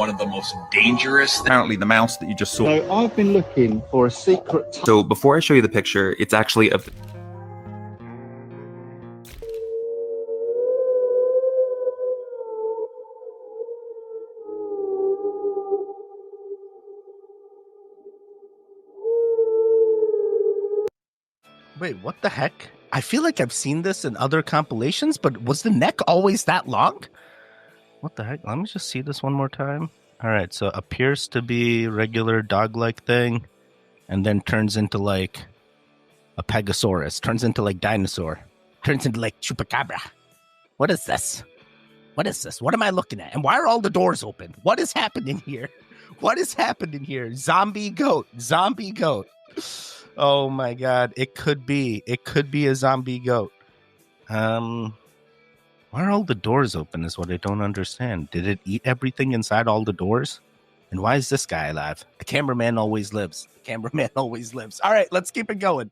One of the most dangerous. Apparently the mouse that you just saw. So I've been looking for a secret. So before I show you the picture, it's actually of. Wait, what the heck? I feel like I've seen this in other compilations, but was the neck always that long? What the heck? Let me just see this one more time. All right, so appears to be regular dog-like thing, and then turns into like a Pegasaurus, turns into like dinosaur, turns into like chupacabra. What is this? What is this? What am I looking at? And why are all the doors open? What is happening here? What is happening here? Zombie goat. Zombie goat. Oh my god. It could be a zombie goat. Why are all the doors open is what I don't understand. Did it eat everything inside all the doors? And why is this guy alive? The cameraman always lives. The cameraman always lives. All right, let's keep it going.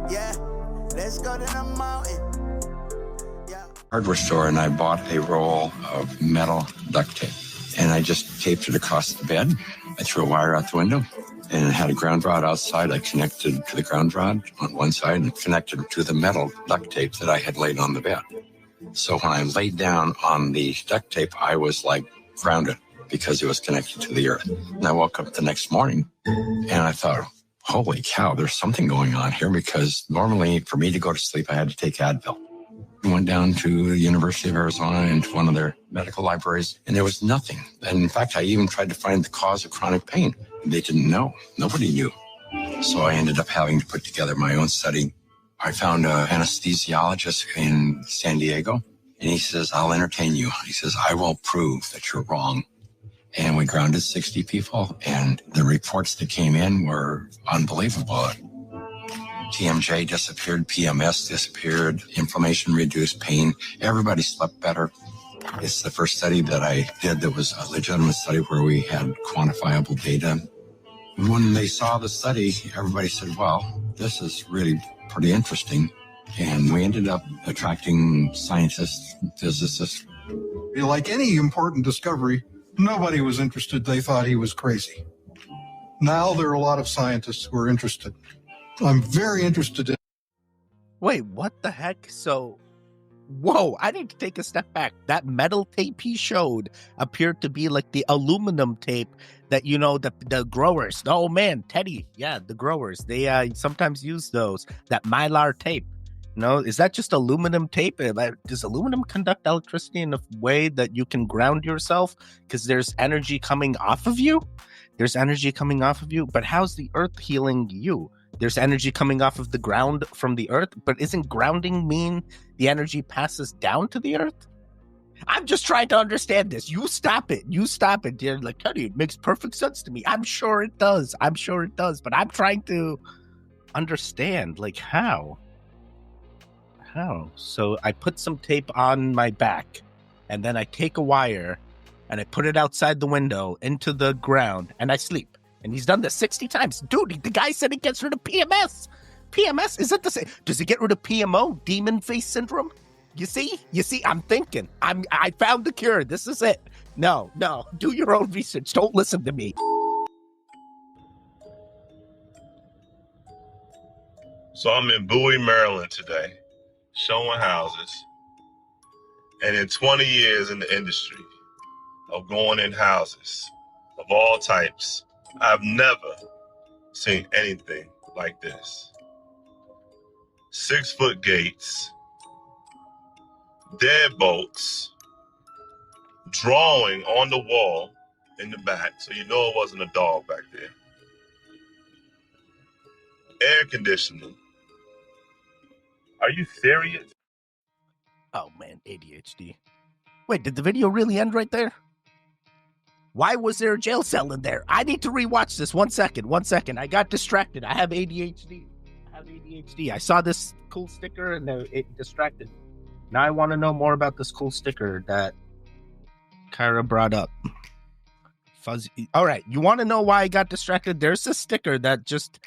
Yeah, let's go to the mountain. Hardware store, and I bought a roll of metal duct tape, and I just taped it across the bed. I threw a wire out the window, and it had a ground rod outside. I connected to the ground rod on one side and connected to the metal duct tape that I had laid on the bed. So when I laid down on the duct tape, I was like grounded because it was connected to the earth. And I woke up the next morning, and I thought, holy cow, there's something going on here, because normally for me to go to sleep, I had to take Advil. I went down to the University of Arizona into one of their medical libraries, and there was nothing. And in fact, I even tried to find the cause of chronic pain. They didn't know. Nobody knew. So I ended up having to put together my own study. I found an anesthesiologist in San Diego, and he says, I'll entertain you. He says, I will prove that you're wrong. And we grounded 60 people, and the reports that came in were unbelievable. TMJ disappeared, PMS disappeared, inflammation reduced, pain. Everybody slept better. It's the first study that I did that was a legitimate study where we had quantifiable data. When they saw the study, everybody said, well, this is really pretty interesting. And we ended up attracting scientists, physicists. Like any important discovery, nobody was interested. They thought he was crazy. Now there are a lot of scientists who are interested. I'm very interested in. Wait, what the heck? So, whoa, I need to take a step back. That metal tape he showed appeared to be like the aluminum tape that, you know, the growers. Oh man, Teddy, yeah, the growers. They sometimes use those, that mylar tape. You know, is that just aluminum tape? Does aluminum conduct electricity in a way that you can ground yourself? Because there's energy coming off of you? There's energy coming off of you, but how's the earth healing you? There's energy coming off of the ground from the earth, but isn't grounding mean the energy passes down to the earth? I'm just trying to understand this. You stop it. You stop it, dear. Like, Teddy, it makes perfect sense to me. I'm sure it does. I'm sure it does, but I'm trying to understand, like, how? How? So I put some tape on my back, and then I take a wire, and I put it outside the window into the ground, and I sleep. And he's done this 60 times. Dude, the guy said it gets rid of PMS. PMS? Is that the same? Does it get rid of PMO? Demon face syndrome? You see? I'm thinking. I found the cure. This is it. No. Do your own research. Don't listen to me. So I'm in Bowie, Maryland today, showing houses. And in 20 years in the industry of going in houses of all types, I've never seen anything like this. 6-foot gates, deadbolts, drawing on the wall in the back, so you know it wasn't a dog back there. Air conditioning. Are you serious? Oh man, ADHD. Wait, did the video really end right there? Why was there a jail cell in there? I need to rewatch this. One second. I got distracted. I have ADHD. I saw this cool sticker and it distracted me. Now I want to know more about this cool sticker that Kyra brought up. Fuzzy. All right. You want to know why I got distracted? There's a sticker that just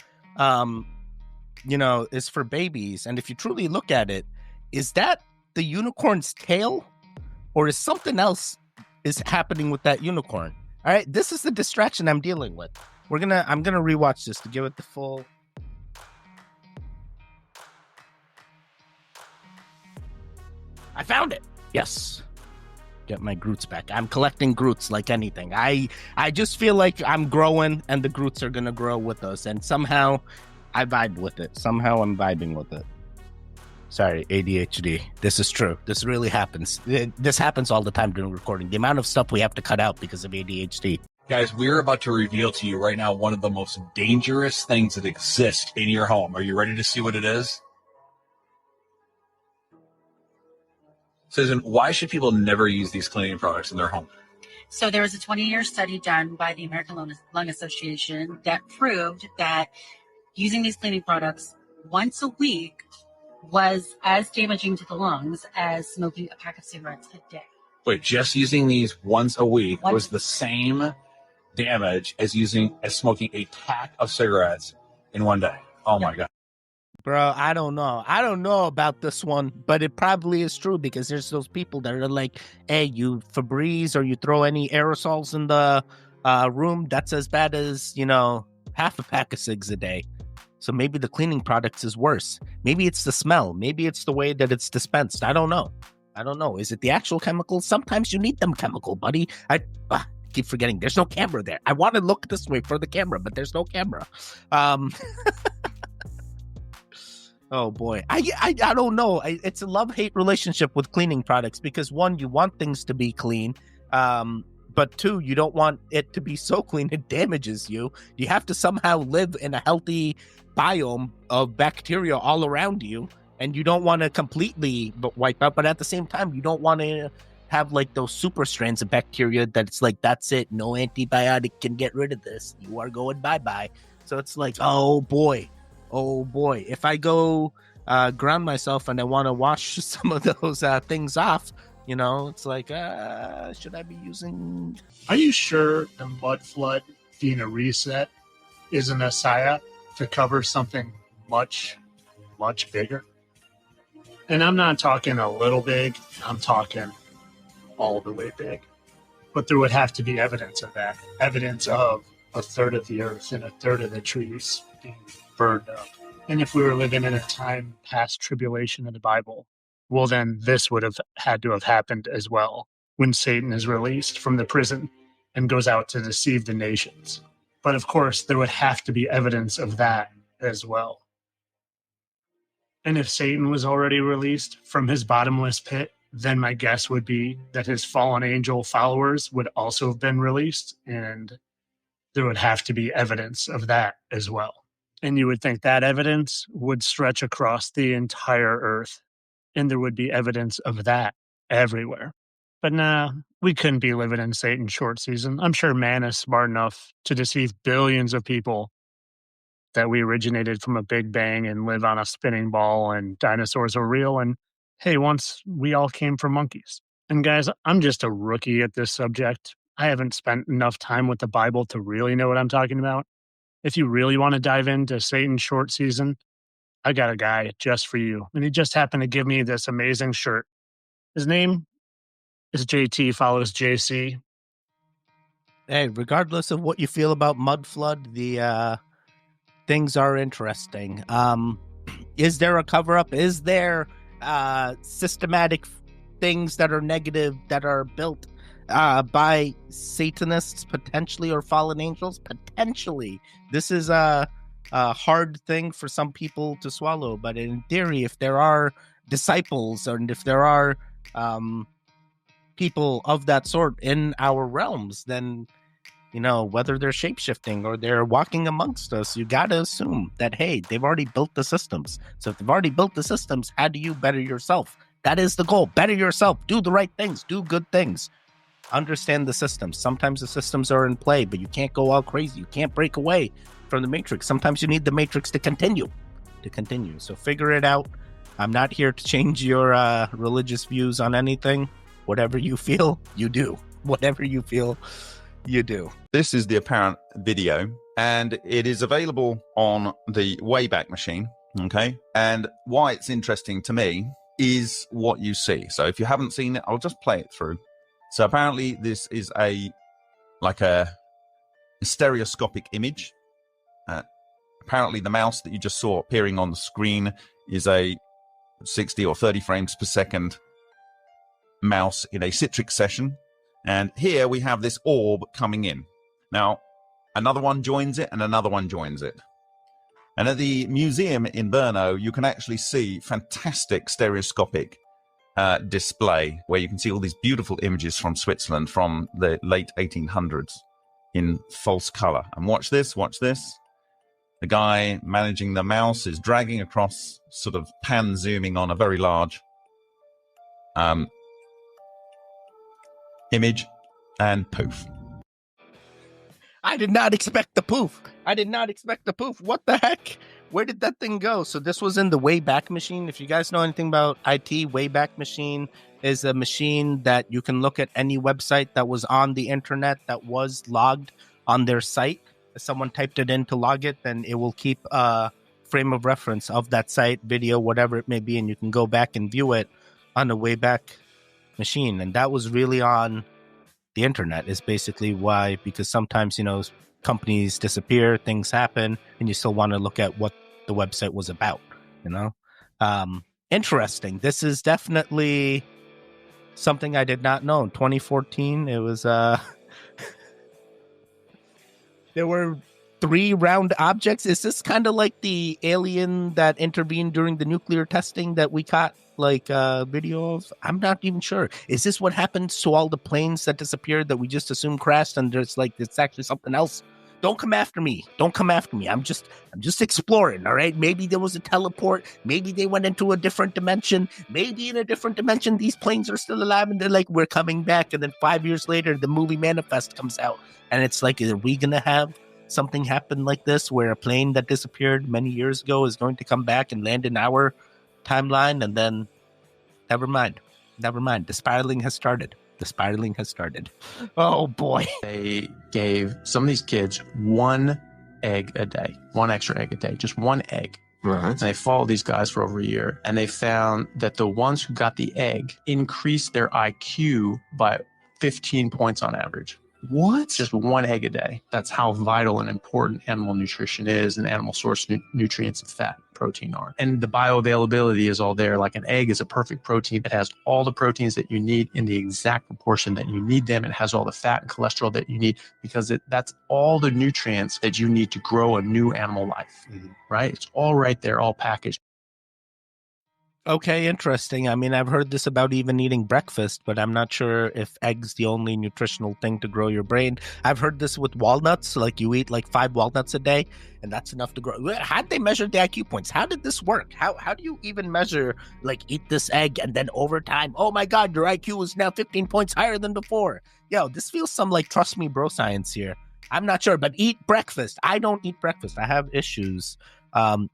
is for babies. And if you truly look at it, is that the unicorn's tail, or is something else is happening with that unicorn? All right, this is the distraction I'm dealing with. I'm gonna rewatch this to give it the full. I found it. Yes. Get my Groots back. I'm collecting Groots like anything. I just feel like I'm growing, and the Groots are gonna grow with us, and somehow I vibe with it. Somehow I'm vibing with it. Sorry, ADHD. This is true. This really happens. This happens all the time during recording. The amount of stuff we have to cut out because of ADHD. Guys, we're about to reveal to you right now one of the most dangerous things that exist in your home. Are you ready to see what it is? Susan, why should people never use these cleaning products in their home? So there was a 20-year study done by the American Lung Association that proved that using these cleaning products once a week was as damaging to the lungs as smoking a pack of cigarettes a day. Wait, just using these once a week was the same damage as smoking a pack of cigarettes in one day? Oh my God. Bro, I don't know. I don't know about this one, but it probably is true, because there's those people that are like, hey, you Febreze or you throw any aerosols in the room, that's as bad as, half a pack of cigs a day. So maybe the cleaning products is worse. Maybe it's the smell. Maybe it's the way that it's dispensed. I don't know. Is it the actual chemicals? Sometimes you need them chemical, buddy. I keep forgetting. There's no camera there. I want to look this way for the camera, but there's no camera. Oh boy, I don't know. It's a love-hate relationship with cleaning products, because one, you want things to be clean, but two, you don't want it to be so clean it damages you. You have to somehow live in a healthy biome of bacteria all around you, and you don't want to completely wipe out, but at the same time, you don't want to have like those super strands of bacteria that it's like, that's it, no antibiotic can get rid of this. You are going bye-bye. So it's like, oh boy, if I go ground myself and I want to wash some of those things off, it's like, should I be using... Are you sure the mud flood being a reset isn't a psyop to cover something much, much bigger? And I'm not talking a little big, I'm talking all the way big. But there would have to be evidence of that. Evidence of a third of the earth and a third of the trees being burned up. And if we were living in a time past tribulation of the Bible, well, then this would have had to have happened as well, when Satan is released from the prison and goes out to deceive the nations. But of course, there would have to be evidence of that as well. And if Satan was already released from his bottomless pit, then my guess would be that his fallen angel followers would also have been released, and there would have to be evidence of that as well. And you would think that evidence would stretch across the entire earth, and there would be evidence of that everywhere. But nah, we couldn't be living in Satan's short season. I'm sure man is smart enough to deceive billions of people that we originated from a big bang and live on a spinning ball and dinosaurs are real. And hey, once we all came from monkeys. And guys, I'm just a rookie at this subject. I haven't spent enough time with the Bible to really know what I'm talking about. If you really want to dive into Satan's short season, I got a guy just for you. And he just happened to give me this amazing shirt. His name is JT, follows JC. Hey, regardless of what you feel about mud flood, the things are interesting. Is there a cover-up? Is there systematic things that are negative that are built by Satanists, potentially, or fallen angels? Potentially. This is a hard thing for some people to swallow, but in theory, if there are disciples, and if there are people of that sort in our realms, then, whether they're shape-shifting or they're walking amongst us, you gotta assume that, hey, they've already built the systems. So if they've already built the systems, how do you better yourself? That is the goal. Better yourself. Do the right things. Do good things. Understand the systems. Sometimes the systems are in play, but you can't go all crazy. You can't break away from the matrix. Sometimes you need the matrix to continue. So figure it out. I'm not here to change your religious views on anything. Whatever you feel, you do. Whatever you feel, you do. This is the apparent video, and it is available on the Wayback Machine. Okay. And why it's interesting to me is what you see. So if you haven't seen it, I'll just play it through. So apparently this is a stereoscopic image. Apparently the mouse that you just saw appearing on the screen is a 60 or 30 frames per second mouse in a citric session. And here we have this orb coming in. Now, another one joins it and another one joins it. And at the museum in Brno, you can actually see fantastic stereoscopic display where you can see all these beautiful images from Switzerland from the late 1800s in false color. And watch this, watch this. The guy managing the mouse is dragging across, sort of pan zooming on a very large image, and poof. I did not expect the poof. I did not expect the poof. What the heck? Where did that thing go? So this was in the Wayback Machine. If you guys know anything about IT, Wayback Machine is a machine that you can look at any website that was on the internet that was logged on their site. If someone typed it in to log it, then it will keep a frame of reference of that site, video, whatever it may be, and you can go back and view it on the Wayback Machine. And that was really on the internet is basically why, because sometimes, you know, companies disappear, things happen, and you still want to look at what the website was about, you know? Interesting. This is definitely something I did not know. In 2014, it was, there were 3 round objects. Is this kind of like the alien that intervened during the nuclear testing that we caught like video of? I'm not even sure. Is this what happened to all the planes that disappeared that we just assumed crashed, and there's like it's actually something else? Don't come after me. Don't come after me. I'm just exploring, all right? Maybe there was a teleport. Maybe they went into a different dimension. Maybe in a different dimension, these planes are still alive, and they're like, we're coming back. And then 5 years later, the movie Manifest comes out. And it's like, are we going to have something happen like this where a plane that disappeared many years ago is going to come back and land in our timeline? And then, never mind. The spiraling has started. Oh boy. They gave some of these kids 1 egg a day, 1 extra egg a day, just 1 egg. Right. And they followed these guys for over a year, and they found that the ones who got the egg increased their IQ by 15 points on average. What? Just 1 egg a day. That's how vital and important animal nutrition is, and animal source nutrients of fat, protein are. And the bioavailability is all there. Like an egg is a perfect protein. It has all the proteins that you need in the exact proportion that you need them. It has all the fat and cholesterol that you need because that's all the nutrients that you need to grow a new animal life, right? It's all right there, all packaged. Okay, interesting. I mean, I've heard this about even eating breakfast, but I'm not sure if egg's the only nutritional thing to grow your brain. I've heard this with walnuts, like you eat like 5 walnuts a day, and that's enough to grow. How'd they measure the IQ points? How did this work? How do you even measure, like, eat this egg, and then over time, oh my God, your IQ is now 15 points higher than before? Yo, this feels some, like, trust me bro science here. I'm not sure, but eat breakfast. I don't eat breakfast. I have issues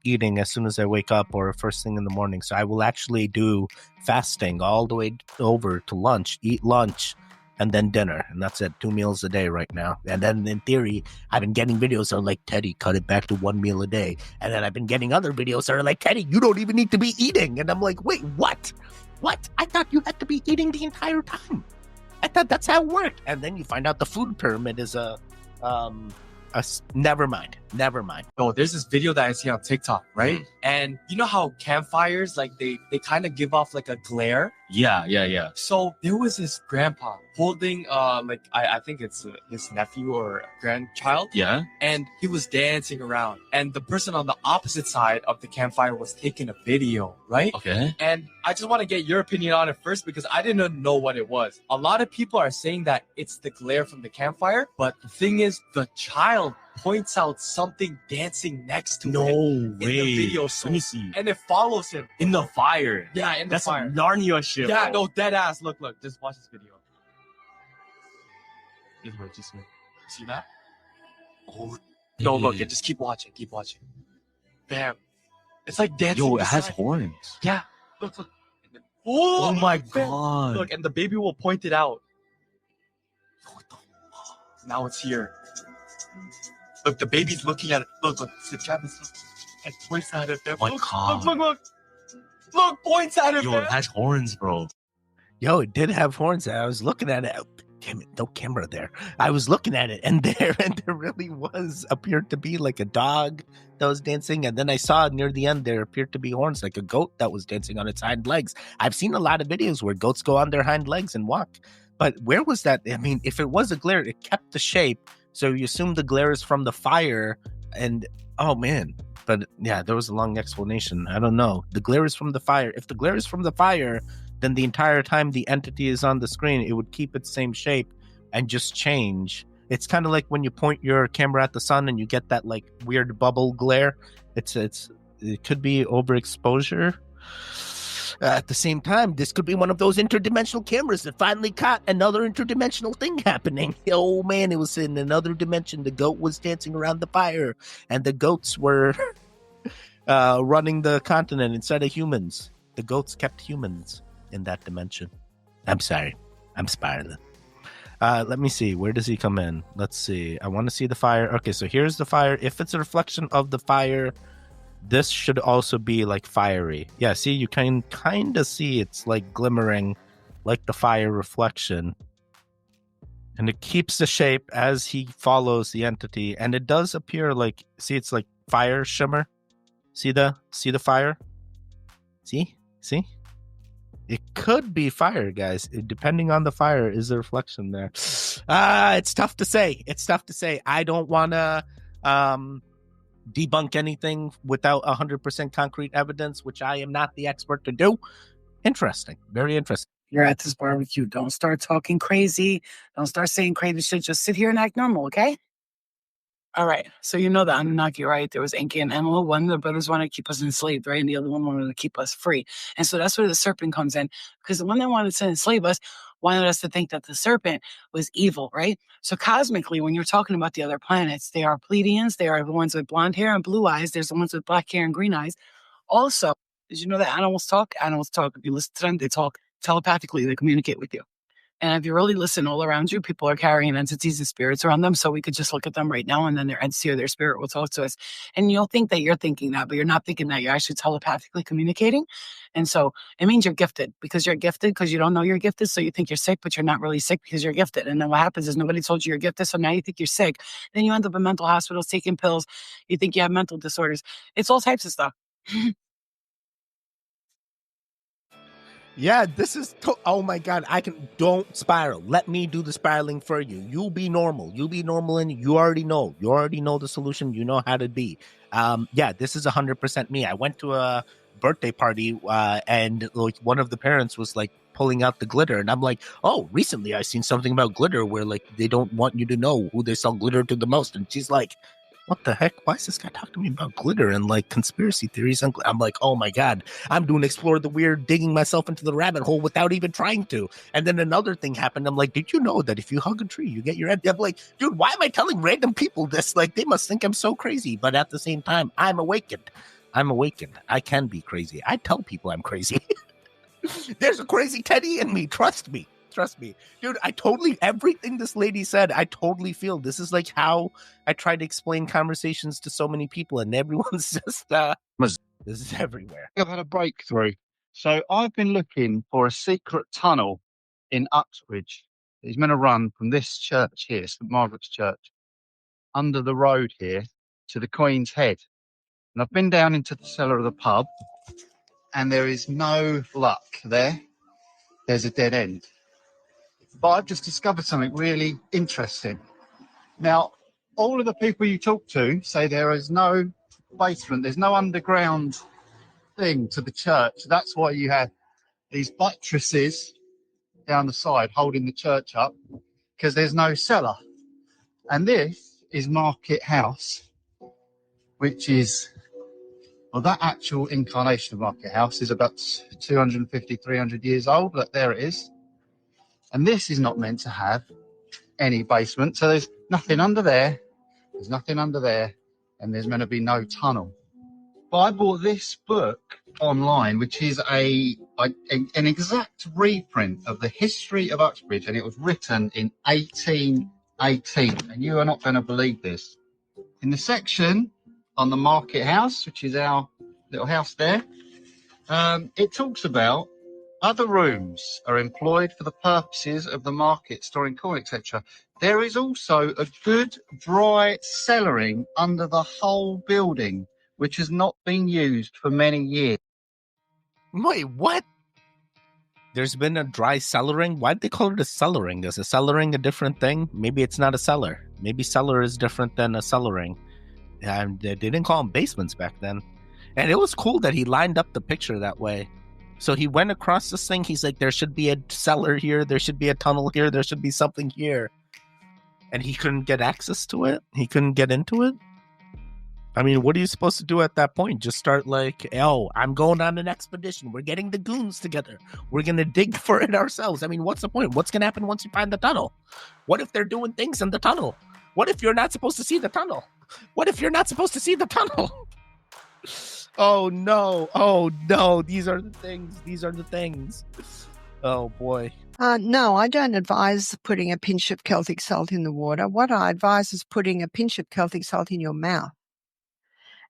eating as soon as I wake up or first thing in the morning. So I will actually do fasting all the way over to lunch, eat lunch, and then dinner. And that's it, 2 meals a day right now. And then in theory, I've been getting videos that are like, Teddy, cut it back to 1 meal a day. And then I've been getting other videos that are like, Teddy, you don't even need to be eating. And I'm like, wait, what? What? I thought you had to be eating the entire time. I thought that's how it worked. And then you find out the food pyramid is never mind. Oh, there's this video that I see on TikTok, right? And you know how campfires, like they kind of give off like a glare? Yeah. So there was this grandpa holding like I think it's his nephew or grandchild. Yeah. And he was dancing around. And the person on the opposite side of the campfire was taking a video, right? Okay. And I just want to get your opinion on it first because I didn't know what it was. A lot of people are saying that it's the glare from the campfire, but the thing is the child points out something dancing next to him in the video. Let me see. And it follows him. In the fire. Yeah, in the That's fire. some Narnia shit. Yeah, no, dead ass. Look, just watch this video. Just wait. See that? Oh, no, look, just keep watching. Bam. It's like dancing. Yo, it has beside. horns. Yeah, look. Oh my bam. God. Look, and the baby will point it out. Now it's here. Look, the baby's looking at it. Look, Travis, look. It points out of there. My Look, God. look, points out of Yo, there. it has horns, bro. Yo, it did have horns. I was looking at it. Oh, damn it, no camera there. I was looking at it, and there really appeared to be like a dog that was dancing, and then I saw near the end there appeared to be horns, like a goat that was dancing on its hind legs. I've seen a lot of videos where goats go on their hind legs and walk, but where was that? I mean, if it was a glare, it kept the shape, so you assume the glare is from the fire, and oh man. But yeah, there was a long explanation. I don't know. The glare is from the fire. If the glare is from the fire, then the entire time the entity is on the screen, it would keep its same shape and just change. It's kind of like when you point your camera at the sun and you get that like weird bubble glare. It could be overexposure. At the same time, this could be one of those interdimensional cameras that finally caught another interdimensional thing happening. Oh man, it was in another dimension. The goat was dancing around the fire, and the goats were running the continent instead of humans. The goats kept humans in that dimension. I'm sorry. I'm spiraling. Let me see. Where does he come in? Let's see. I want to see the fire. Okay, so here's the fire. If it's a reflection of the fire, this should also be like fiery. Yeah, see, you can kind of see it's like glimmering like the fire reflection. And it keeps the shape as he follows the entity. And it does appear like, see, it's like fire shimmer. See the fire? See? It could be fire, guys. Depending on the fire is the reflection there. It's tough to say. I don't want to debunk anything without 100% concrete evidence, which I am not the expert to do. Interesting. Very interesting. You're at this barbecue. Don't start talking crazy. Don't start saying crazy shit. Just sit here and act normal, okay? All right. So you know the Anunnaki, right? There was Enki and Enlil. One of the brothers wanted to keep us enslaved, right? And the other one wanted to keep us free. And so that's where the serpent comes in. Because the one that wanted to enslave us wanted us to think that the serpent was evil, right? So cosmically, when you're talking about the other planets, they are Pleiadians. They are the ones with blonde hair and blue eyes. There's the ones with black hair and green eyes. Also, did you know that animals talk? Animals talk. If you listen to them, they talk telepathically. They communicate with you. And if you really listen all around you, people are carrying entities and spirits around them. So we could just look at them right now and then their entity or their spirit will talk to us. And you'll think that you're thinking that, but you're not thinking that. You're actually telepathically communicating. And so it means you're gifted because you don't know you're gifted. So you think you're sick, but you're not really sick because you're gifted. And then what happens is nobody told you you're gifted. So now you think you're sick. Then you end up in mental hospitals taking pills. You think you have mental disorders. It's all types of stuff. Yeah, this is oh my god, don't spiral. Let me do the spiraling for you. You be normal, and you already know the solution. You know how to be. Yeah, this is 100% me. I went to a birthday party and like one of the parents was like pulling out the glitter, and I'm like, oh, recently I seen something about glitter where like they don't want you to know who they sell glitter to the most. And she's like, what the heck? Why is this guy talking to me about glitter and like conspiracy theories? I'm like, oh my god, I'm doing Explore the Weird, digging myself into the rabbit hole without even trying to. And then another thing happened. I'm like, did you know that if you hug a tree, you get your head? I'm like, dude, why am I telling random people this? Like, they must think I'm so crazy. But at the same time, I'm awakened. I can be crazy. I tell people I'm crazy. There's a crazy Teddy in me. Trust me. Dude, everything this lady said, I totally feel. This is like how I try to explain conversations to so many people, and everyone's just, this is everywhere. I've had a breakthrough. So I've been looking for a secret tunnel in Uxbridge. It's going to run from this church here, St Margaret's Church, under the road here to the Queen's Head. And I've been down into the cellar of the pub, and there is no luck there. There's a dead end. But I've just discovered something really interesting. Now, all of the people you talk to say there is no basement, there's no underground thing to the church. That's why you have these buttresses down the side holding the church up, because there's no cellar. And this is Market House, which is, well, that actual incarnation of Market House is about 250, 300 years old. Look, there it is. And this is not meant to have any basement. So there's nothing under there. There's nothing under there. And there's meant to be no tunnel. But I bought this book online, which is an exact reprint of the history of Uxbridge. And it was written in 1818. And you are not going to believe this. In the section on the market house, which is our little house there, it talks about other rooms are employed for the purposes of the market, storing corn, etc. There is also a good dry cellaring under the whole building, which has not been used for many years. Wait, what? There's been a dry cellaring? Why'd they call it a cellaring? Is a cellaring a different thing? Maybe it's not a cellar. Maybe cellar is different than a cellaring. And they didn't call them basements back then. And it was cool that he lined up the picture that way. So he went across this thing. He's like, there should be a cellar here. There should be a tunnel here. There should be something here. And he couldn't get access to it. He couldn't get into it. I mean, what are you supposed to do at that point? Just start like, oh, I'm going on an expedition. We're getting the goons together. We're going to dig for it ourselves. I mean, what's the point? What's going to happen once you find the tunnel? What if they're doing things in the tunnel? What if you're not supposed to see the tunnel? What if you're not supposed to see the tunnel? Oh, no. Oh, no. These are the things. These are the things. Oh, boy. No, I don't advise putting a pinch of Celtic salt in the water. What I advise is putting a pinch of Celtic salt in your mouth.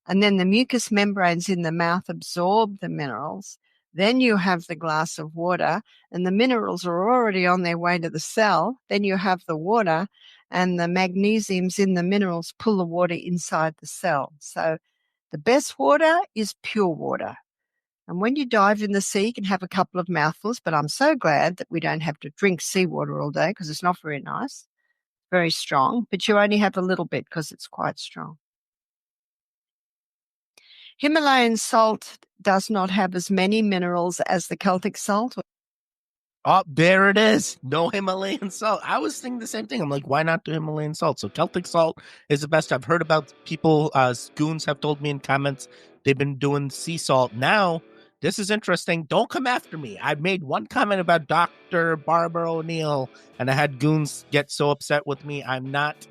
And then the mucous membranes in the mouth absorb the minerals. Then you have the glass of water, and the minerals are already on their way to the cell. Then you have the water, and the magnesiums in the minerals pull the water inside the cell. So the best water is pure water. And when you dive in the sea, you can have a couple of mouthfuls, but I'm so glad that we don't have to drink seawater all day because it's not very nice, very strong, but you only have a little bit because it's quite strong. Himalayan salt does not have as many minerals as the Celtic salt. Oh, there it is. No Himalayan salt. I was thinking the same thing. I'm like, why not do Himalayan salt? So Celtic salt is the best. I've heard about people, goons have told me in comments, they've been doing sea salt. Now, this is interesting. Don't come after me. I made one comment about Dr. Barbara O'Neill, and I had goons get so upset with me. I'm not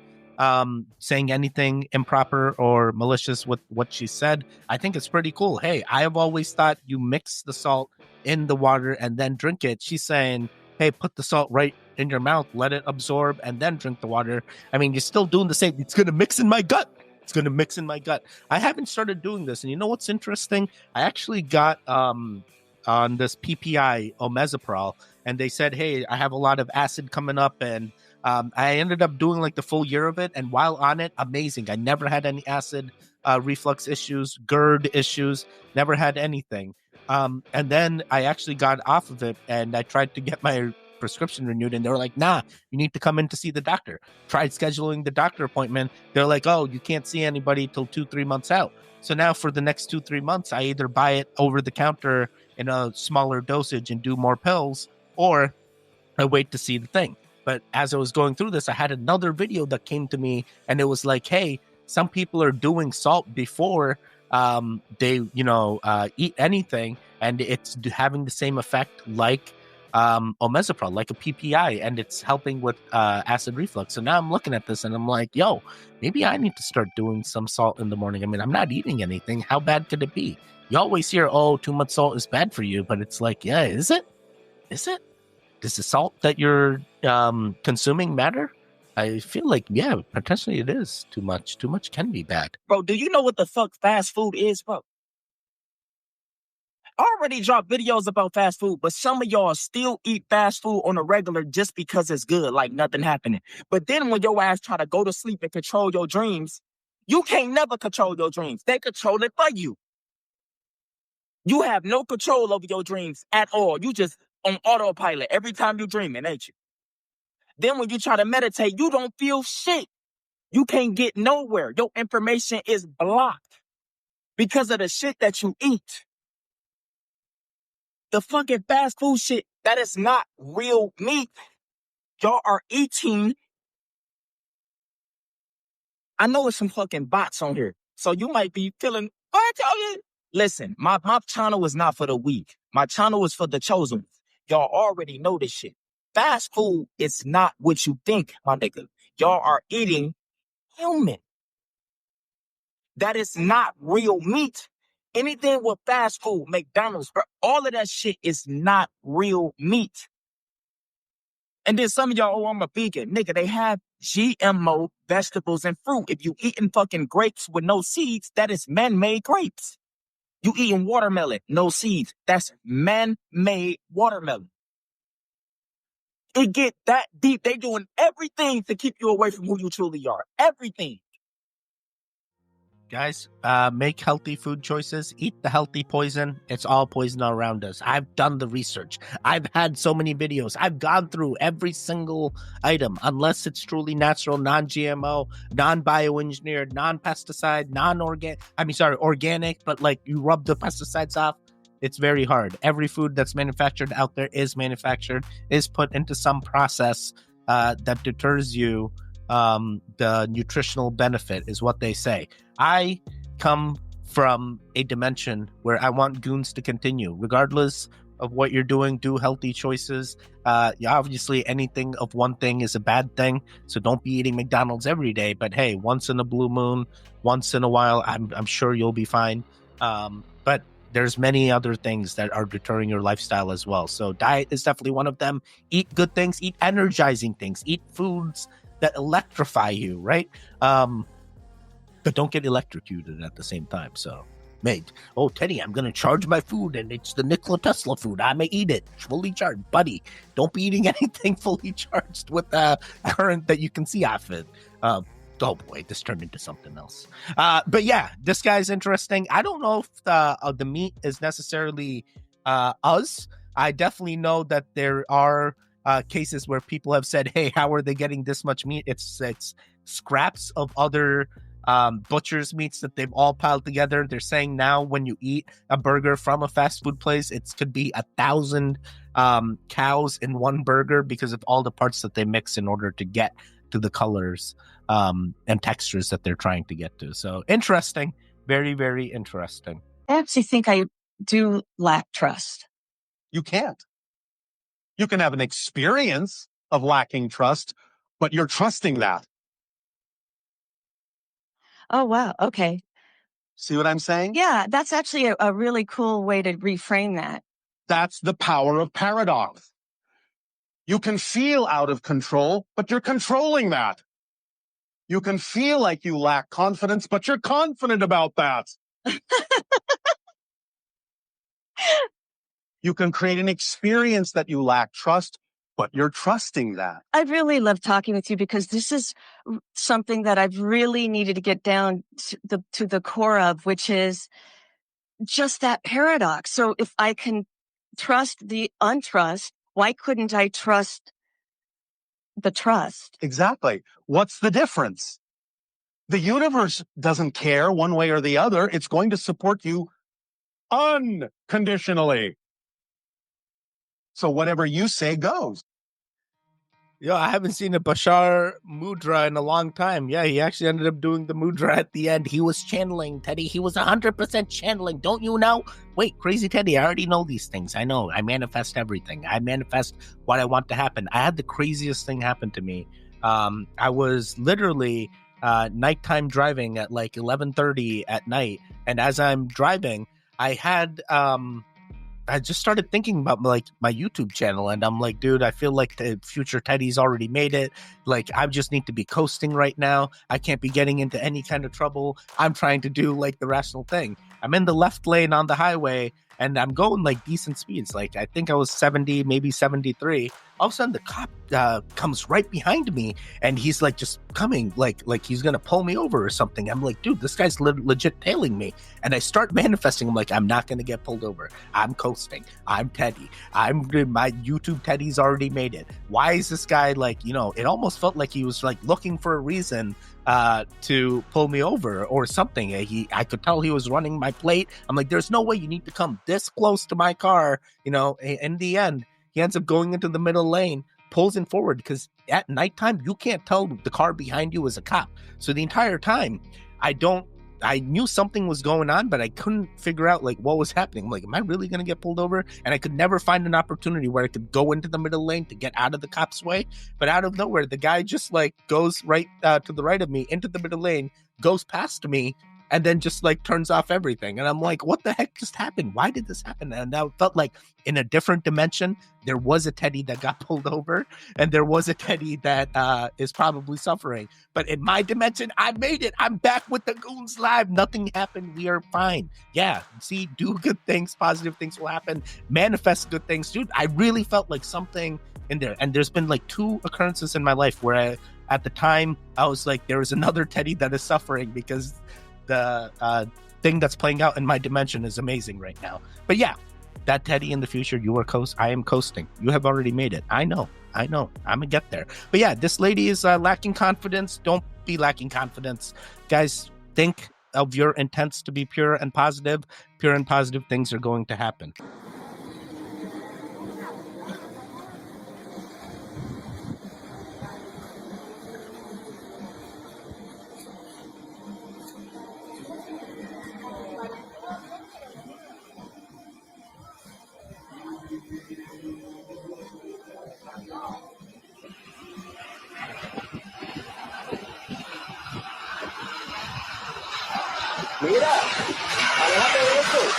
saying anything improper or malicious with what she said. I think it's pretty cool. Hey, I have always thought you mix the salt in the water and then drink it. She's saying, hey, put the salt right in your mouth, let it absorb, and then drink the water. I mean, you're still doing the same. It's going to mix in my gut. It's going to mix in my gut. I haven't started doing this. And you know what's interesting? I actually got on this PPI, omezapral, and they said, hey, I have a lot of acid coming up, and I ended up doing like the full year of it. And while on it, amazing. I never had any acid reflux issues, GERD issues, never had anything. And then I actually got off of it, and I tried to get my prescription renewed, and they were like, nah, you need to come in to see the doctor. Tried scheduling the doctor appointment. They're like, oh, you can't see anybody till 2-3 months out. So now for the next 2-3 months, I either buy it over the counter in a smaller dosage and do more pills, or I wait to see the thing. But as I was going through this, I had another video that came to me, and it was like, hey, some people are doing salt before they, eat anything, and it's having the same effect like omezapral, like a PPI, and it's helping with acid reflux. So now I'm looking at this, and I'm like, yo, maybe I need to start doing some salt in the morning. I mean, I'm not eating anything. How bad could it be? You always hear, oh, too much salt is bad for you, but it's like, yeah, is it? Is it? Does the salt that you're consuming matter? I feel like, yeah, potentially it is too much. Too much can be bad. Bro, do you know what the fuck fast food is, bro? I already dropped videos about fast food, but some of y'all still eat fast food on a regular just because it's good, like nothing happening. But then when your ass try to go to sleep and control your dreams, you can't never control your dreams. They control it for you. You have no control over your dreams at all. You just on autopilot every time you dreaming, ain't you? Then when you try to meditate, you don't feel shit. You can't get nowhere. Your information is blocked because of the shit that you eat. The fucking fast food shit, that is not real meat. Y'all are eating. I know it's some fucking bots on here. So you might be feeling, I tell you. Listen, my channel is not for the weak. My channel is for the chosen. Y'all already know this shit. Fast food is not what you think, my nigga. Y'all are eating human. That is not real meat. Anything with fast food, McDonald's, all of that shit is not real meat. And then some of y'all, oh, I'm a vegan. Nigga, they have GMO vegetables and fruit. If you eating fucking grapes with no seeds, that is man-made grapes. You eating watermelon, no seeds. That's man-made watermelon. It get that deep. They doing everything to keep you away from who you truly are. Everything. Guys, make healthy food choices. Eat the healthy poison. It's all poison all around us. I've done the research. I've had so many videos. I've gone through every single item, unless it's truly natural, non-GMO, non-bioengineered, non-pesticide, organic, but like you rub the pesticides off. It's very hard. Every food that's manufactured out there is put into some process that deters you. The nutritional benefit is what they say. I come from a dimension where I want goons to continue, regardless of what you're doing. Do healthy choices. Obviously, anything of one thing is a bad thing, so don't be eating McDonald's every day. But hey, once in a blue moon, once in a while, I'm sure you'll be fine. But there's many other things that are deterring your lifestyle as well. So diet is definitely one of them. Eat good things. Eat energizing things. Eat foods that electrify you, right? But don't get electrocuted at the same time. So, mate, Teddy, I'm going to charge my food, and it's the Nikola Tesla food. I may eat it fully charged. Buddy, don't be eating anything fully charged with current that you can see off it. Oh boy, this turned into something else. But yeah, this guy's interesting. I don't know if the meat is necessarily us. I definitely know that there are cases where people have said, hey, how are they getting this much meat? It's scraps of other butcher's meats that they've all piled together. They're saying now when you eat a burger from a fast food place, it could be 1,000 cows in one burger because of all the parts that they mix in order to get to the colors and textures that they're trying to get to. So interesting. Very, very interesting. I actually think I do lack trust. You can't. You can have an experience of lacking trust, but you're trusting that. Oh, wow. Okay. See what I'm saying? Yeah, that's actually a really cool way to reframe that. That's the power of paradox. You can feel out of control, but you're controlling that. You can feel like you lack confidence, but you're confident about that. You can create an experience that you lack trust, but you're trusting that. I really love talking with you because this is something that I've really needed to get down to the core of, which is just that paradox. So if I can trust the untrust, why couldn't I trust the trust? Exactly. What's the difference? The universe doesn't care one way or the other. It's going to support you unconditionally. So whatever you say goes. Yo, I haven't seen a Bashar Mudra in a long time. Yeah, he actually ended up doing the Mudra at the end. He was channeling, Teddy. He was 100% channeling. Don't you know? Wait, Crazy Teddy, I already know these things. I know. I manifest everything. I manifest what I want to happen. I had the craziest thing happen to me. I was literally nighttime driving at like 11:30 at night. And as I'm driving, I just started thinking about like my YouTube channel, and I'm like, dude, I feel like the future Teddy's already made it. Like, I just need to be coasting right now. I can't be getting into any kind of trouble. I'm trying to do like the rational thing. I'm in the left lane on the highway, and I'm going like decent speeds. Like, I think I was 70, maybe 73. All of a sudden, the cop comes right behind me, and he's like just coming, like he's gonna pull me over or something. I'm like, dude, this guy's legit tailing me. And I start manifesting. I'm like, I'm not gonna get pulled over. I'm coasting. I'm Teddy. My YouTube Teddy's already made it. Why is this guy like, it almost felt like he was like looking for a reason to pull me over or something. I could tell he was running my plate. I'm like, there's no way you need to come this close to my car. In the end, he ends up going into the middle lane, pulls in forward, because at nighttime, you can't tell the car behind you is a cop. So the entire time, I knew something was going on, but I couldn't figure out like what was happening. I'm like, am I really going to get pulled over? And I could never find an opportunity where I could go into the middle lane to get out of the cop's way. But out of nowhere, the guy just like goes right to the right of me into the middle lane, goes past me, and then just like turns off everything. And I'm like, what the heck just happened? Why did this happen? And I felt like in a different dimension, there was a teddy that got pulled over, and there was a teddy that is probably suffering. But in my dimension, I made it. I'm back with the Goons Live. Nothing happened. We are fine. Yeah. See, do good things. Positive things will happen. Manifest good things. Dude, I really felt like something in there. And there's been like 2 occurrences in my life where at the time, I was like, there is another teddy that is suffering because the thing that's playing out in my dimension is amazing right now. But yeah, that teddy in the future, I am coasting. You have already made it. I know. I'm gonna get there. But yeah, this lady is lacking confidence. Don't be lacking confidence. Guys, think of your intents to be pure and positive. Pure and positive things are going to happen. Mira, aléjate de eso.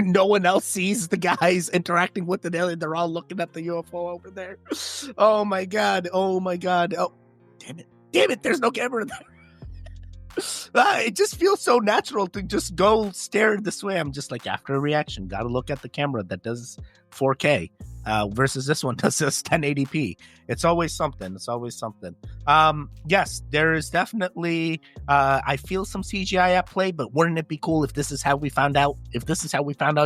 No one else sees the guys interacting with the alien. They're all looking at the UFO over there. Oh my god. Oh, damn it. There's no camera there. It just feels so natural to just go stare this way. I'm just like, after a reaction, gotta look at the camera that does 4K versus this one does this 1080p. It's always something. Yes, there is definitely I feel some CGI at play, but wouldn't it be cool if this is how we found out?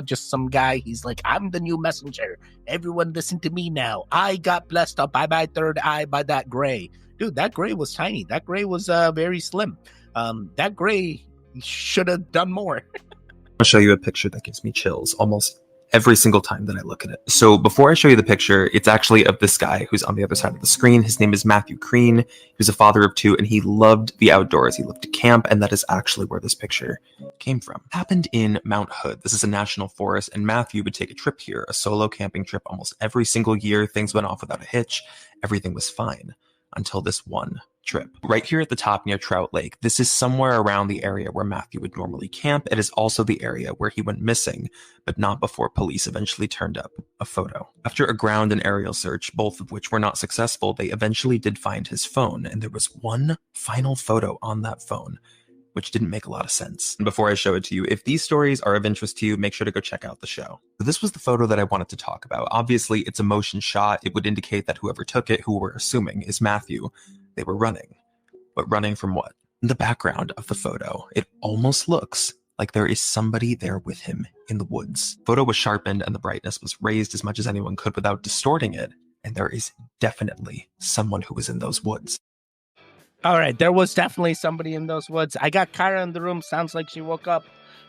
Just some guy, he's like, I'm the new messenger. Everyone listen to me now. I got blessed up by my third eye by that gray. Dude, that gray was tiny. That gray was very slim. That gray should have done more. I'll show you a picture that gives me chills almost every single time that I look at it. So before I show you the picture, it's actually of this guy who's on the other side of the screen. His name is Matthew Crean. He was a father of 2, and he loved the outdoors. He loved to camp, and that is actually where this picture came from. It happened in Mount Hood. This is a national forest, and Matthew would take a trip here, a solo camping trip almost every single year. Things went off without a hitch. Everything was fine until this one trip. Right here at the top near Trout Lake, this is somewhere around the area where Matthew would normally camp. It is also the area where he went missing, but not before police eventually turned up a photo. After a ground and aerial search, both of which were not successful, they eventually did find his phone, and there was one final photo on that phone, which didn't make a lot of sense. And before I show it to you, if these stories are of interest to you, make sure to go check out the show. So this was the photo that I wanted to talk about. Obviously, it's a motion shot. It would indicate that whoever took it, who we're assuming is Matthew, they were running. But running from what? In the background of the photo, it almost looks like there is somebody there with him in the woods. The photo was sharpened and the brightness was raised as much as anyone could without distorting it. And there is definitely someone who was in those woods. All right, there was definitely somebody in those woods. I got Kyra in the room. Sounds like she woke up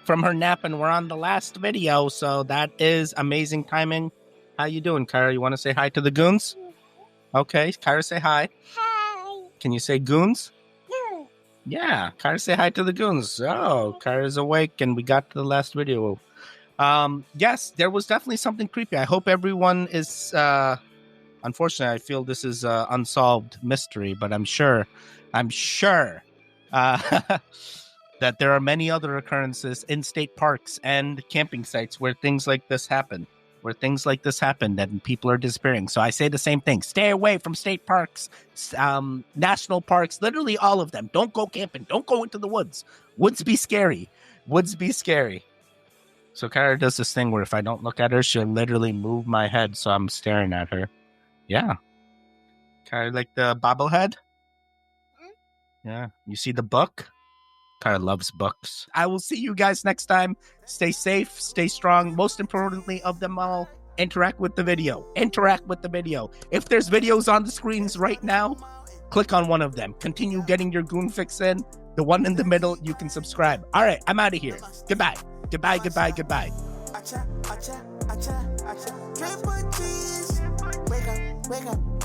from her nap, and we're on the last video, so that is amazing timing. How you doing, Kyra? You want to say hi to the goons? Okay, Kyra, say hi. Hi. Can you say goons? Yeah, Kyra, say hi to the goons. Oh, Kyra's awake, and we got to the last video. Yes, there was definitely something creepy. I hope everyone is... Unfortunately, I feel this is an unsolved mystery, but I'm sure that there are many other occurrences in state parks and camping sites where things like this happen. And people are disappearing. So I say the same thing. Stay away from state parks, national parks, literally all of them. Don't go camping. Don't go into the woods. Woods be scary. So Kara does this thing where if I don't look at her, she'll literally move my head so I'm staring at her. Yeah. Kind of like the bobblehead. Yeah. You see the book? Kind of loves books. I will see you guys next time. Stay safe, stay strong. Most importantly of them all, interact with the video. Interact with the video. If there's videos on the screens right now, click on one of them. Continue getting your goon fix in. The one in the middle, you can subscribe. All right, I'm out of here. Goodbye. Goodbye, goodbye, goodbye. Wake up, wake up.